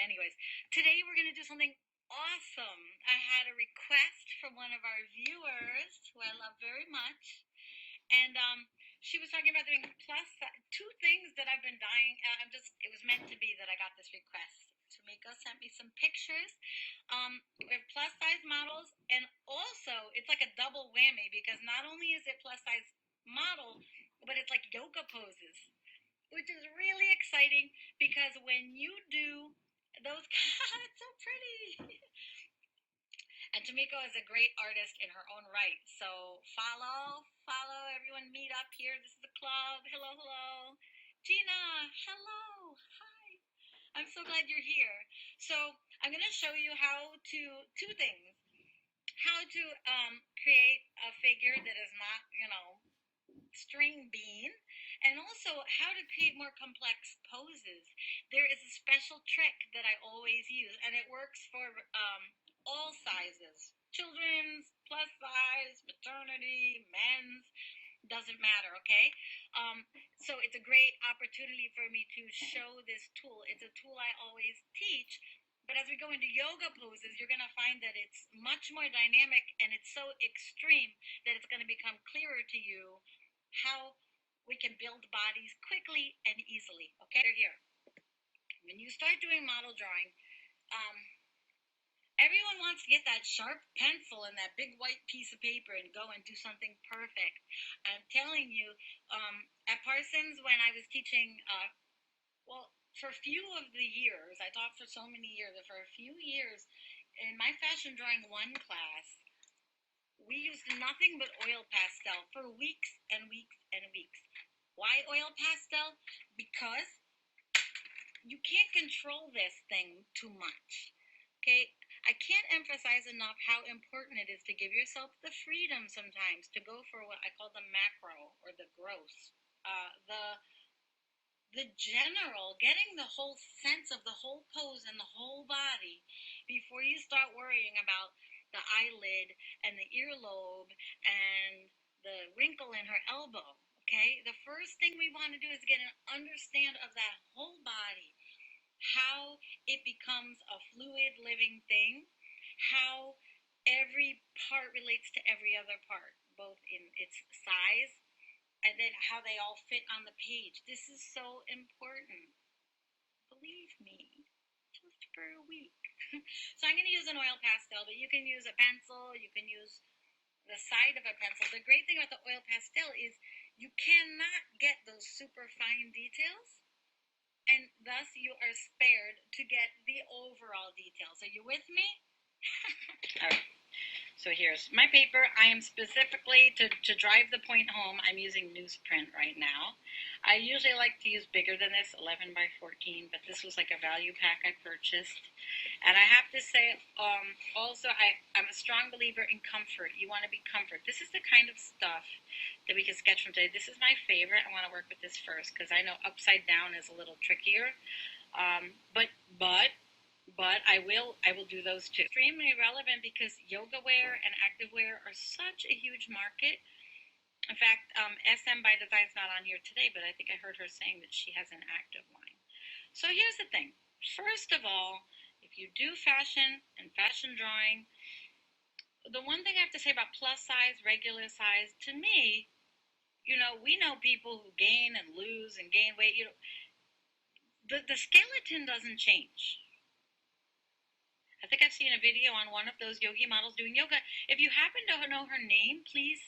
anyways, today we're going to do something awesome. I had a request from one of our viewers, who I love very much, and she was talking about doing two things that I've been dying. It was meant to be that I got this request. Tamika sent me some pictures. We have plus size models, and also it's like a double whammy because not only is it plus size model, but it's like yoga poses, which is really exciting because when you do those, it's so pretty. And Tamiko is a great artist in her own right. So follow, everyone meet up here. This is the club. Hello, hello. Gina, hello. Hi. I'm so glad you're here. So I'm going to show you two things. How to create a figure that is not, string bean, and also how to create more complex poses. There is a special trick that I always use, and it works for all sizes. Children's, plus size, maternity, men's, doesn't matter, okay? So it's a great opportunity for me to show this tool. It's a tool I always teach, but as we go into yoga poses, you're going to find that it's much more dynamic and it's so extreme that it's going to become clearer to you how we can build bodies quickly and easily, okay? They're here. When you start doing model drawing, everyone wants to get that sharp pencil and that big white piece of paper and go and do something perfect. I'm telling you, at Parsons, when I was teaching, for a few of the years, I taught for so many years, but for a few years, in my fashion drawing 1 class, we used nothing but oil pastel for weeks and weeks and weeks. Why oil pastel? Because you can't control this thing too much. Okay, I can't emphasize enough how important it is to give yourself the freedom sometimes to go for what I call the macro or the gross. The general, getting the whole sense of the whole pose and the whole body before you start worrying about the eyelid and the earlobe and the wrinkle in her elbow, okay? The first thing we want to do is get an understand of that whole body, how it becomes a fluid living thing, how every part relates to every other part, both in its size and then how they all fit on the page. This is so important. Believe me, just for a week. So I'm going to use an oil pastel, but you can use a pencil, you can use the side of a pencil. The great thing about the oil pastel is you cannot get those super fine details, and thus you are spared to get the overall details. Are you with me? All right. So here's my paper. I am specifically, to drive the point home, I'm using newsprint right now. I usually like to use bigger than this, 11 by 14, but this was like a value pack I purchased. And I have to say, also, I'm a strong believer in comfort. You want to be comfort. This is the kind of stuff that we can sketch from today. This is my favorite. I want to work with this first because I know upside down is a little trickier. But I will do those too. Extremely relevant because yoga wear and active wear are such a huge market. In fact, SM by Design's not on here today, but I think I heard her saying that she has an active line. So here's the thing. First of all, if you do fashion and fashion drawing, the one thing I have to say about plus size, regular size, to me, we know people who gain and lose and gain weight. The skeleton doesn't change. I think I've seen a video on one of those yogi models doing yoga. If you happen to know her name, please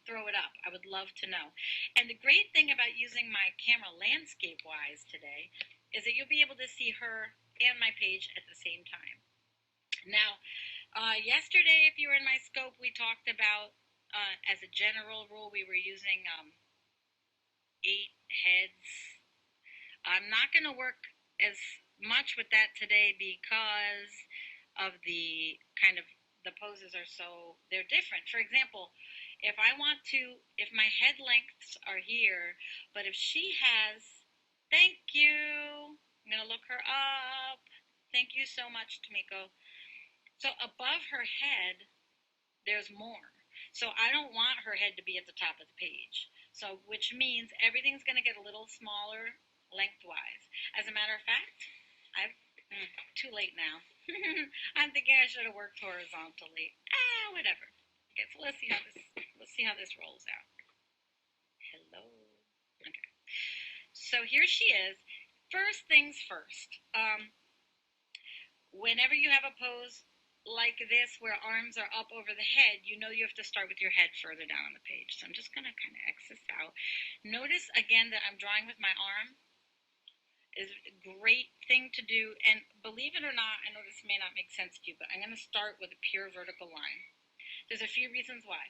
throw it up. I would love to know. And the great thing about using my camera landscape-wise today is that you'll be able to see her and my page at the same time. Now, yesterday, if you were in my scope, we talked about, as a general rule, we were using 8 heads. I'm not going to work as much with that today because of the poses are they're different. For example, if my head lengths are here, but if she has, thank you, I'm going to look her up. Thank you so much, Tamiko. So above her head, there's more. So I don't want her head to be at the top of the page. So, which means everything's going to get a little smaller lengthwise. As a matter of fact, I've Too late now. I'm thinking I should have worked horizontally. Whatever. Okay, so let's see how this rolls out. Hello. Okay. So here she is. First things first. Whenever you have a pose like this where arms are up over the head, you know you have to start with your head further down on the page. So I'm just going to kind of X this out. Notice again that I'm drawing with my arm. Is a great thing to do, and believe it or not, I know this may not make sense to you, but I'm going to start with a pure vertical line. There's a few reasons why.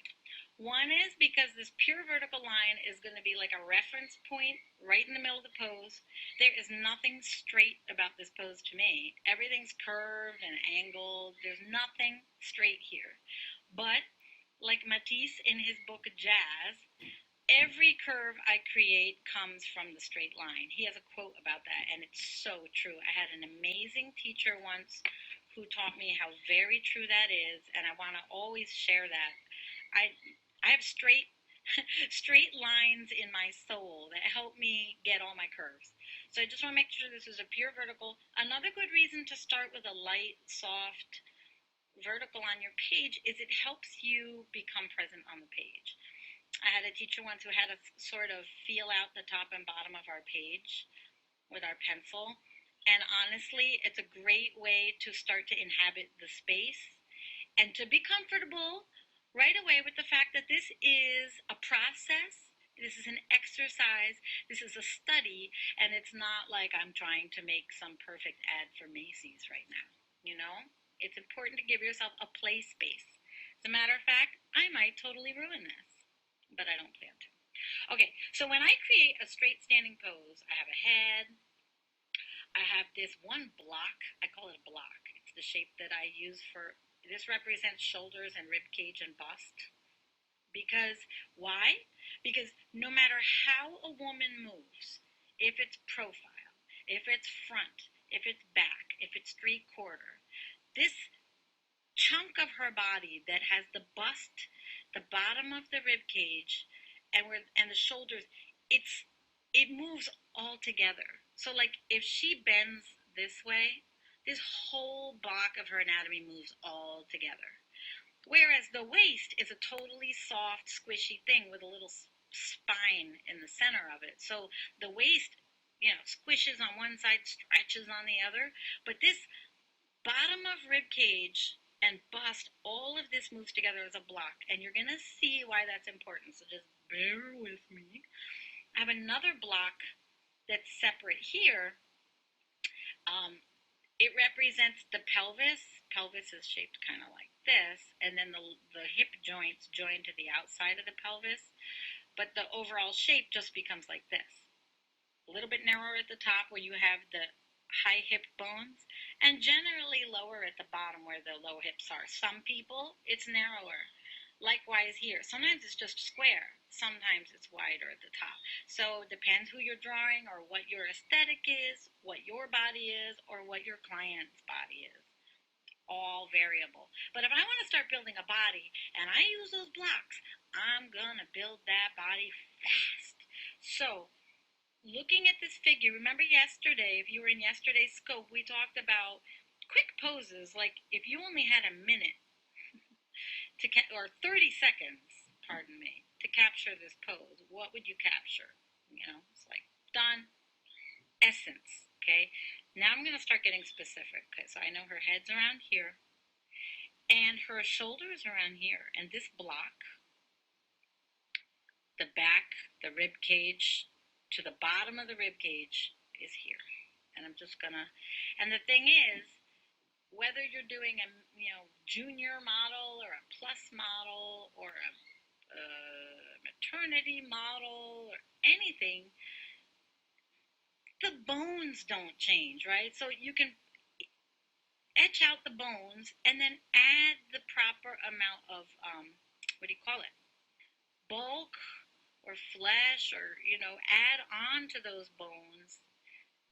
One is because this pure vertical line is going to be like a reference point right in the middle of the pose. There is nothing straight about this pose to me. Everything's curved and angled. There's nothing straight here. But like Matisse in his book Jazz, every curve I create comes from the straight line. He has a quote about that, and it's so true. I had an amazing teacher once who taught me how very true that is, and I want to always share that. I have straight lines in my soul that help me get all my curves. So I just want to make sure this is a pure vertical. Another good reason to start with a light, soft vertical on your page is it helps you become present on the page. I had a teacher once who had us sort of feel out the top and bottom of our page with our pencil. And honestly, it's a great way to start to inhabit the space and to be comfortable right away with the fact that this is a process. This is an exercise. This is a study. And it's not like I'm trying to make some perfect ad for Macy's right now. You know, it's important to give yourself a play space. As a matter of fact, I might totally ruin this, but I don't plan to. Okay, so when I create a straight standing pose, I have a head, I have this one block, I call it a block. It's the shape that I use for, this represents shoulders and rib cage and bust. Because, why? Because no matter how a woman moves, if it's profile, if it's front, if it's back, if it's 3/4, this chunk of her body that has the bust, the bottom of the rib cage, and the shoulders, it moves all together. So like if she bends this way, this whole block of her anatomy moves all together. Whereas the waist is a totally soft, squishy thing with a little spine in the center of it. So the waist, squishes on one side, stretches on the other. But this bottom of rib cage and bust, all of this moves together as a block, and you're going to see why that's important, so just bear with me. I have another block that's separate here. It represents the pelvis. Pelvis is shaped kind of like this, and then the hip joints join to the outside of the pelvis, but the overall shape just becomes like this. A little bit narrower at the top where you have the high hip bones, and generally lower at the bottom where the low hips are. Some people, it's narrower. Likewise here. Sometimes it's just square. Sometimes it's wider at the top. So it depends who you're drawing or what your aesthetic is, what your body is, or what your client's body is. All variable. But if I want to start building a body and I use those blocks, I'm going to build that body fast. So looking at this figure, remember yesterday, if you were in yesterday's scope, we talked about quick poses, like if you only had a minute or 30 seconds, pardon me, to capture this pose, what would you capture? It's like done, essence, okay? Now I'm going to start getting specific, okay? So I know her head's around here, and her shoulders around here, and this block, the back, the rib cage, to the bottom of the rib cage is here. And I'm just gonna, and the thing is, whether you're doing a junior model or a plus model or a maternity model or anything, the bones don't change, right? So you can etch out the bones and then add the proper amount of bulk or flesh, or add on to those bones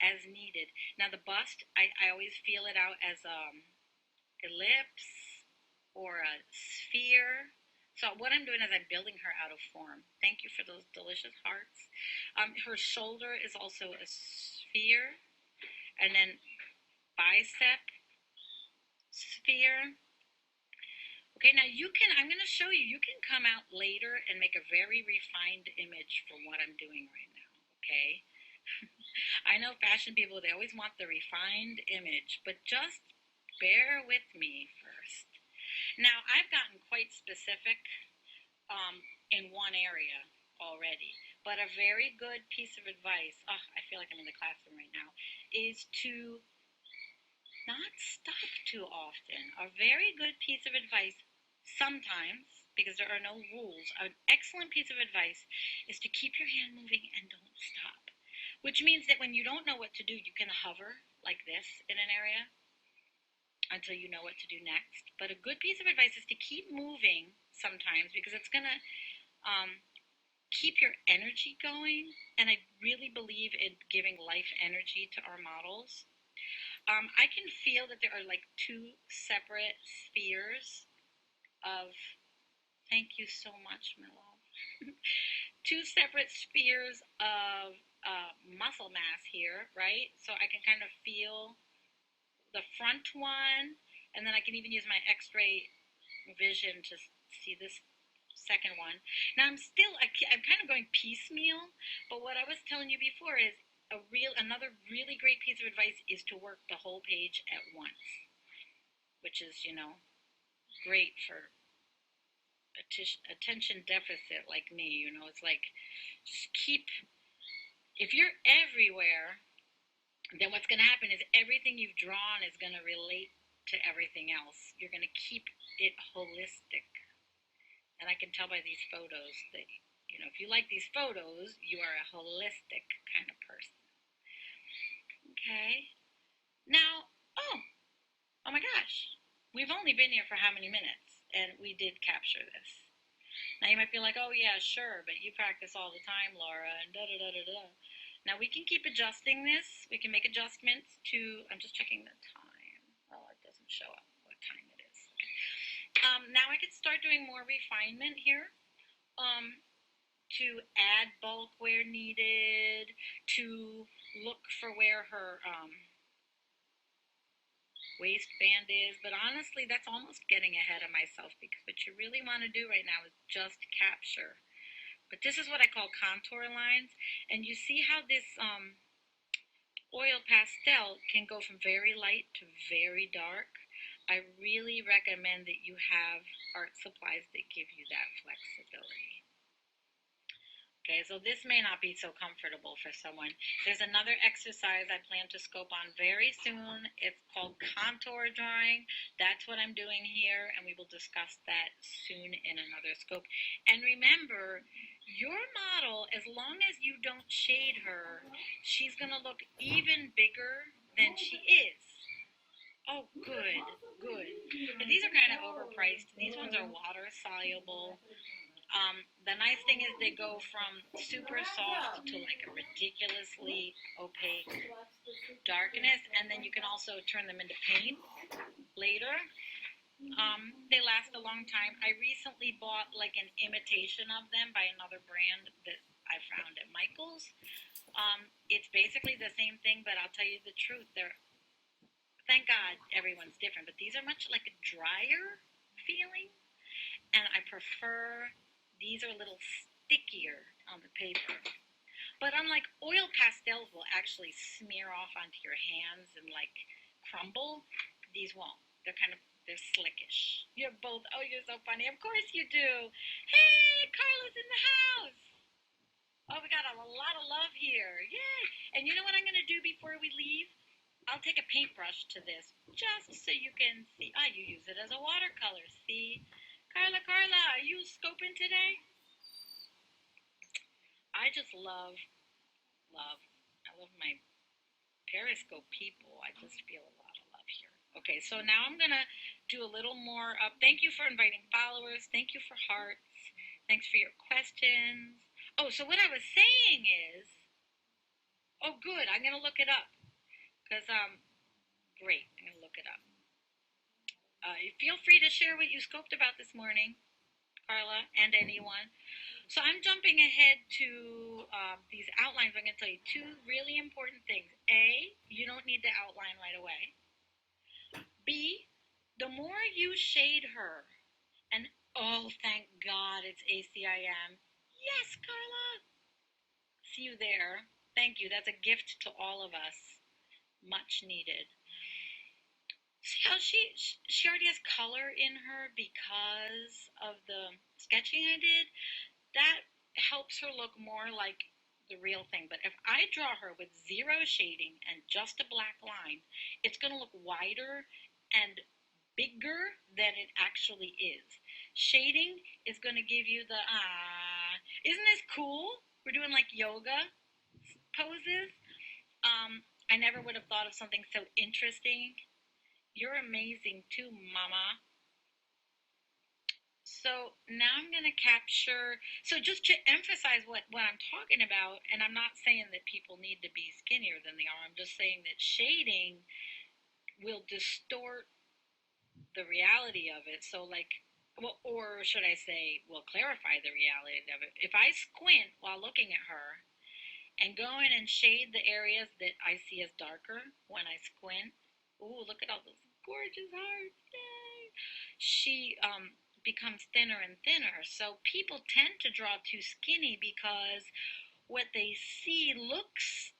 as needed. Now the bust, I always feel it out as ellipse or a sphere. So what I'm doing is I'm building her out of form. Thank you for those delicious hearts. Her shoulder is also a sphere, and then bicep sphere. Okay, now I'm going to show you, you can come out later and make a very refined image from what I'm doing right now, okay? I know fashion people, they always want the refined image, but just bear with me first. Now, I've gotten quite specific in one area already, but a very good piece of advice, I feel like I'm in the classroom right now, is to not stop too often. A very good piece of advice sometimes, because there are no rules, an excellent piece of advice is to keep your hand moving and don't stop. Which means that when you don't know what to do, you can hover like this in an area until you know what to do next. But a good piece of advice is to keep moving sometimes, because it's going to keep your energy going. And I really believe in giving life energy to our models. I can feel that there are like two separate spheres of, thank you so much, my love, two separate spheres of muscle mass here, right? So I can kind of feel the front one, and then I can even use my x-ray vision to see this second one. Now I'm kind of going piecemeal, but what I was telling you before is another really great piece of advice is to work the whole page at once, which is, great for attention deficit like me. It's like, just if you're everywhere, then what's going to happen is everything you've drawn is going to relate to everything else. You're going to keep it holistic. And I can tell by these photos that, if you like these photos, you are a holistic kind of person. Okay. Now, oh my gosh. We've only been here for how many minutes? And we did capture this. Now you might be like, oh yeah, sure, but you practice all the time, Laura, and da-da-da-da-da. Now we can keep adjusting this. We can make adjustments to, I'm just checking the time. Oh, it doesn't show up what time it is. Okay. Now I could start doing more refinement here. To add bulk where needed, to look for where her waistband is. But honestly, that's almost getting ahead of myself, because what you really want to do right now is just capture. But this is what I call contour lines. And you see how this oil pastel can go from very light to very dark. I really recommend that you have art supplies that give you that flexibility. Okay, so this may not be so comfortable for someone. There's another exercise I plan to scope on very soon. It's called contour drawing. That's what I'm doing here, and we will discuss that soon in another scope. And remember, your model, as long as you don't shade her, she's going to look even bigger than she is. Oh, good, good. And these are kind of overpriced. These ones are water soluble. The nice thing is they go from super soft to like a ridiculously opaque darkness, and then you can also turn them into paint later. They last a long time. I recently bought like an imitation of them by another brand that I found at Michael's. It's basically the same thing, but I'll tell you the truth. Thank God everyone's different, but these are much like a drier feeling, and I prefer. These are a little stickier on the paper. But unlike oil pastels will actually smear off onto your hands and like crumble, these won't. They're slickish. You're both, oh, you're so funny. Of course you do. Hey, Carla's in the house. Oh, we got a lot of love here. Yay. And you know what I'm going to do before we leave? I'll take a paintbrush to this just so you can see. You use it as a watercolor. See? Carla, are you scoping today? I just love my Periscope people. I just feel a lot of love here. Okay, so now I'm going to do a little more. Thank you for inviting followers. Thank you for hearts. Thanks for your questions. Oh, so what I was saying is, oh, good. I'm going to look it up. Because, great. I'm going to look it up. Feel free to share what you scoped about this morning, Carla, and anyone. So I'm jumping ahead to these outlines. I'm going to tell you two really important things. A, you don't need to outline right away. you shade her. And oh, thank God it's ACIM. Yes, Carla. See you there. Thank you. That's a gift to all of us. Much needed. See how she already has color in her because of the sketching I did? That helps her look more like the real thing. But if I draw her with zero shading and just a black line, it's going to look wider and bigger than it actually is. Shading is going to give you the, isn't this cool? We're doing like yoga poses. I never would have thought of something so interesting. You're amazing too, Mama. So now I'm going to capture, so just to emphasize what I'm talking about, and I'm not saying that people need to be skinnier than they are, I'm just saying that shading will distort the reality of it. So like, well, or should I say, will clarify the reality of it. If I squint while looking at her and go in and shade the areas that I see as darker when I squint, ooh, look at all those gorgeous hearts, yay! She becomes thinner and thinner. So people tend to draw too skinny because what they see looks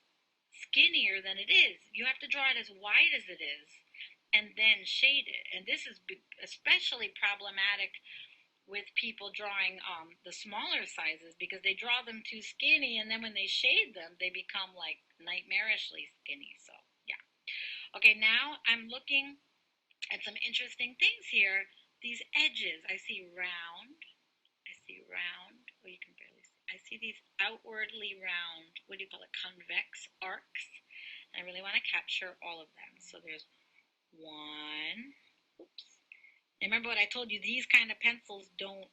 skinnier than it is. You have to draw it as wide as it is and then shade it. And this is especially problematic with people drawing the smaller sizes because they draw them too skinny, and then when they shade them, they become like nightmarishly skinny. So yeah. Okay, now I'm looking at some interesting things here. These edges, I see round. Oh, you can barely see. I see these outwardly round, what do you call it, convex arcs. And I really want to capture all of them. So there's one. Oops. Remember what I told you, these kind of pencils don't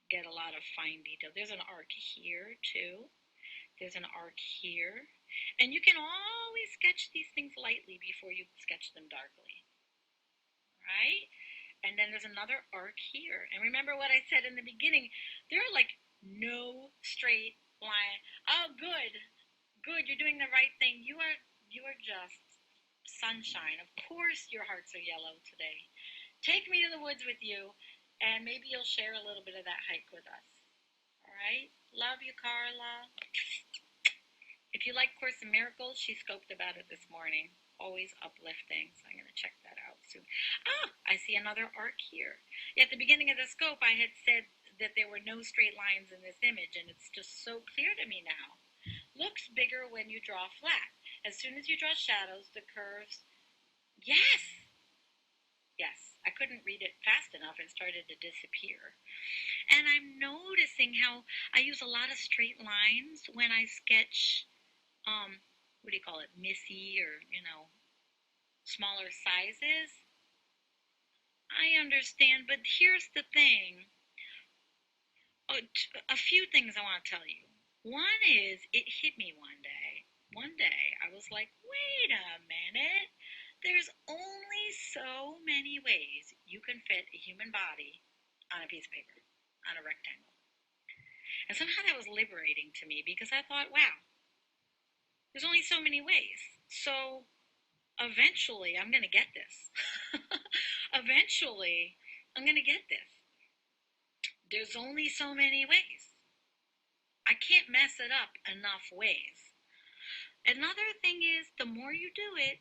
get a lot of fine detail. There's an arc here too. There's an arc here. And you can always sketch these things lightly before you sketch them darkly. Right? And then there's another arc here. And remember what I said in the beginning, there are like no straight line. Oh, good. Good, you're doing the right thing. You are just sunshine. Of course your hearts are yellow today. Take me to the woods with you, and maybe you'll share a little bit of that hike with us. All right? Love you, Carla. If you like Course in Miracles, she scoped about it this morning. Always uplifting, so I'm going to check that out soon. I see another arc here. At the beginning of the scope, I had said that there were no straight lines in this image, and it's just so clear to me now. Looks bigger when you draw flat. As soon as you draw shadows, the curves, yes, I couldn't read it fast enough. It started to disappear. And I'm noticing how I use a lot of straight lines when I sketch, what do you call it, Missy, or, smaller sizes. I understand, but here's the thing. A few things I want to tell you. One is, it hit me one day. One day, I was like, wait a minute. There's only so many ways you can fit a human body on a piece of paper, on a rectangle. And somehow that was liberating to me because I thought, wow, there's only so many ways. So eventually I'm going to get this. Eventually I'm going to get this. There's only so many ways. I can't mess it up enough ways. Another thing is, the more you do it,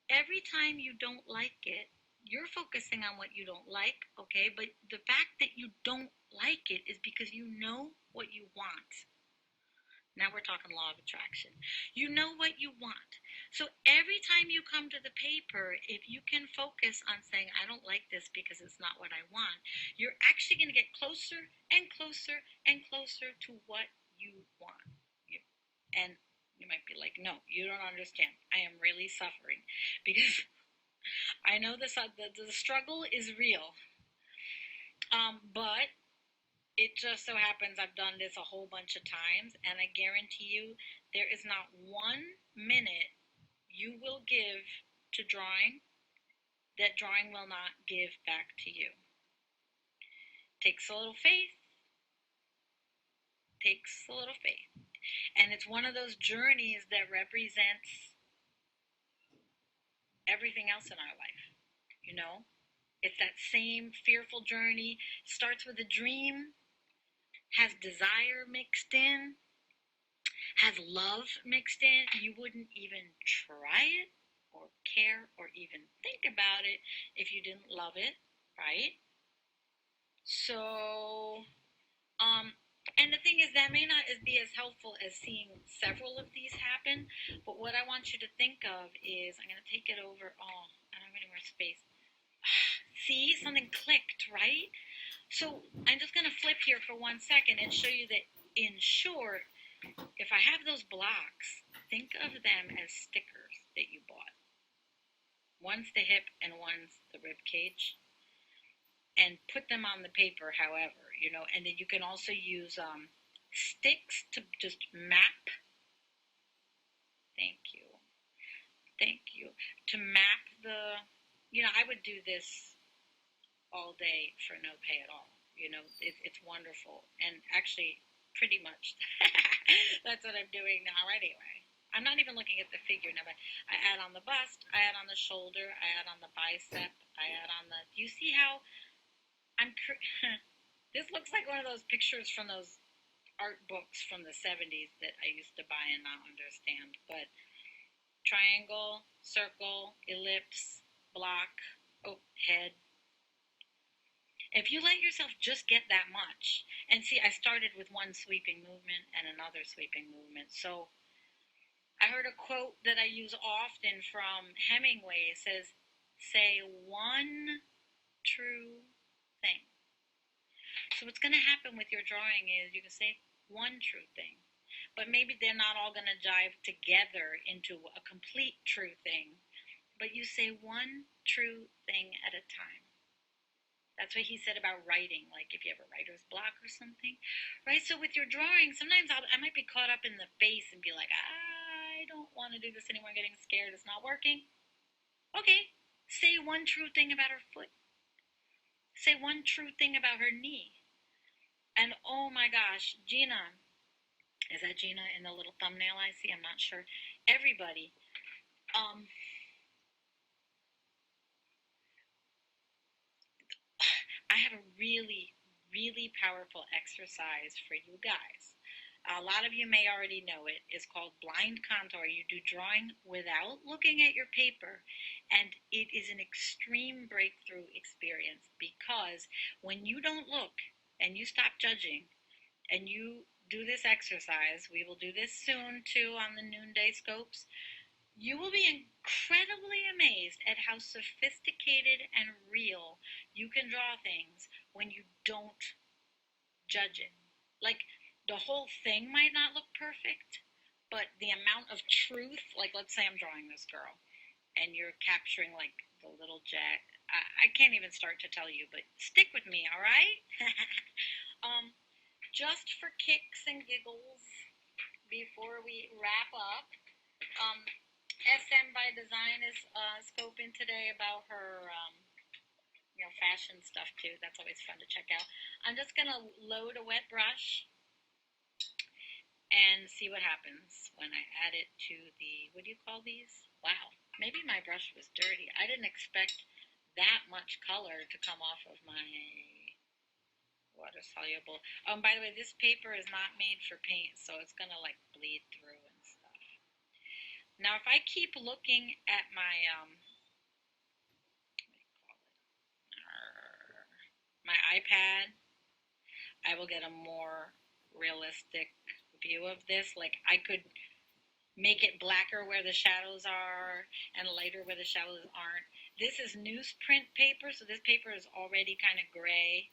every time you don't like it, you're focusing on what you don't like, okay? But the fact that you don't like it is because you know what you want. Now we're talking law of attraction. You know what you want. So every time you come to the paper, if you can focus on saying, I don't like this because it's not what I want, you're actually going to get closer and closer and closer to what you want. And you might be like, no, you don't understand. I am really suffering because I know the struggle is real. But it just so happens I've done this a whole bunch of times, and I guarantee you there is not 1 minute you will give to drawing that drawing will not give back to you. Takes a little faith. And it's one of those journeys that represents everything else in our life, It's that same fearful journey. Starts with a dream, has desire mixed in, has love mixed in. You wouldn't even try it or care or even think about it if you didn't love it, right? So, and the thing is, that may not be as helpful as seeing several of these happen, but what I want you to think of is, I'm going to take it over. Oh, I don't have any more space. See, something clicked, right? So I'm just going to flip here for 1 second and show you that, in short, if I have those blocks, think of them as stickers that you bought. One's the hip and one's the rib cage. And put them on the paper, however, and then you can also use sticks to just map. Thank you. To map I would do this all day for no pay at all. It's wonderful. And actually, pretty much, that's what I'm doing now anyway. I'm not even looking at the figure now, but I add on the bust, I add on the shoulder, I add on the bicep, I add on the, do you see how this looks like one of those pictures from those art books from the 70s that I used to buy and not understand. But triangle, circle, ellipse, block, head. If you let yourself just get that much, and see, I started with one sweeping movement and another sweeping movement. So I heard a quote that I use often from Hemingway. It says, say one true thing. So what's going to happen with your drawing is you can say one true thing, but maybe they're not all going to jive together into a complete true thing, but you say one true thing at a time. That's what he said about writing, like if you have a writer's block or something, right? So with your drawing, sometimes I might be caught up in the face and be like, I don't want to do this anymore, I'm getting scared, it's not working. Okay, say one true thing about her foot. Say one true thing about her knee. And oh my gosh, Gina, is that Gina in the little thumbnail I see? I'm not sure. Everybody, I have a really, really powerful exercise for you guys. A lot of you may already know it. It's called blind contour. You do drawing without looking at your paper, and it is an extreme breakthrough experience, because when you don't look and you stop judging and you do this exercise, we will do this soon too on the noonday scopes, you will be incredibly amazed at how sophisticated and real you can draw things when you don't judge it. Like, the whole thing might not look perfect, but the amount of truth, like let's say I'm drawing this girl and you're capturing like the little jet. I can't even start to tell you, but stick with me, all right? Just for kicks and giggles, before we wrap up, SM by Design is scoping today about her fashion stuff too. That's always fun to check out. I'm just going to load a wet brush and see what happens when I add it to the, what do you call these? Wow, maybe my brush was dirty. I didn't expect that much color to come off of my water soluble. By the way, this paper is not made for paint, so it's going to like bleed through and stuff. Now, if I keep looking at my, my iPad, I will get a more realistic view of this. Like, I could make it blacker where the shadows are and lighter where the shadows aren't. This is newsprint paper, so this paper is already kind of gray.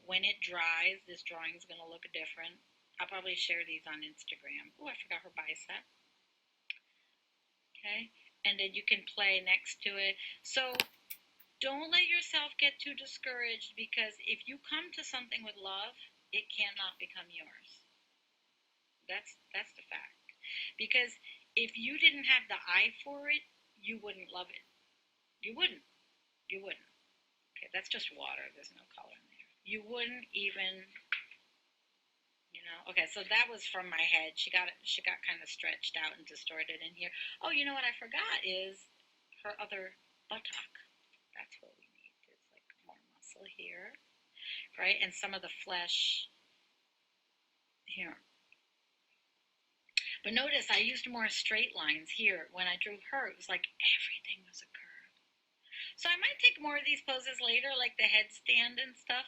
When it dries, this drawing is going to look different. I'll probably share these on Instagram. Oh, I forgot her bicep. Okay, and then you can play next to it. So don't let yourself get too discouraged, because if you come to something with love, it cannot become yours. That's the fact. Because if you didn't have the eye for it, you wouldn't love it. You wouldn't. Okay, that's just water. There's no color in there. You wouldn't even, Okay, so that was from my head. She got kind of stretched out and distorted in here. Oh, you know what I forgot is her other buttock. That's what we need. It's like right? And some of the flesh here. But notice I used more straight lines here. When I drew her, it was like everything was a curve. So I might take more of these poses later, like the headstand and stuff.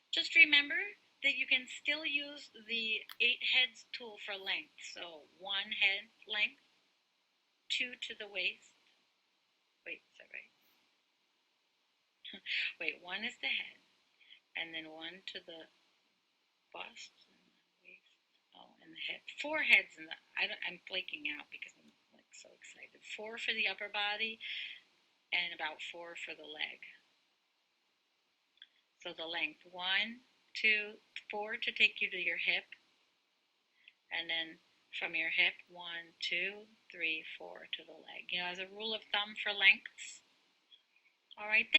Just remember that you can still use the 8 heads tool for length. So 1 head length, 2 to the waist. Wait, is that right? Wait, 1 is the head, and then 1 to the bust and the waist. Oh, and the hip. 4 heads in the. I'm flaking out because I'm like so excited. 4 for the upper body, and about 4 for the leg. So the length 1, 2, 4 to take you to your hip, and then from your hip 1, 2, 3, 4 to the leg. You know, as a rule of thumb for lengths. All right.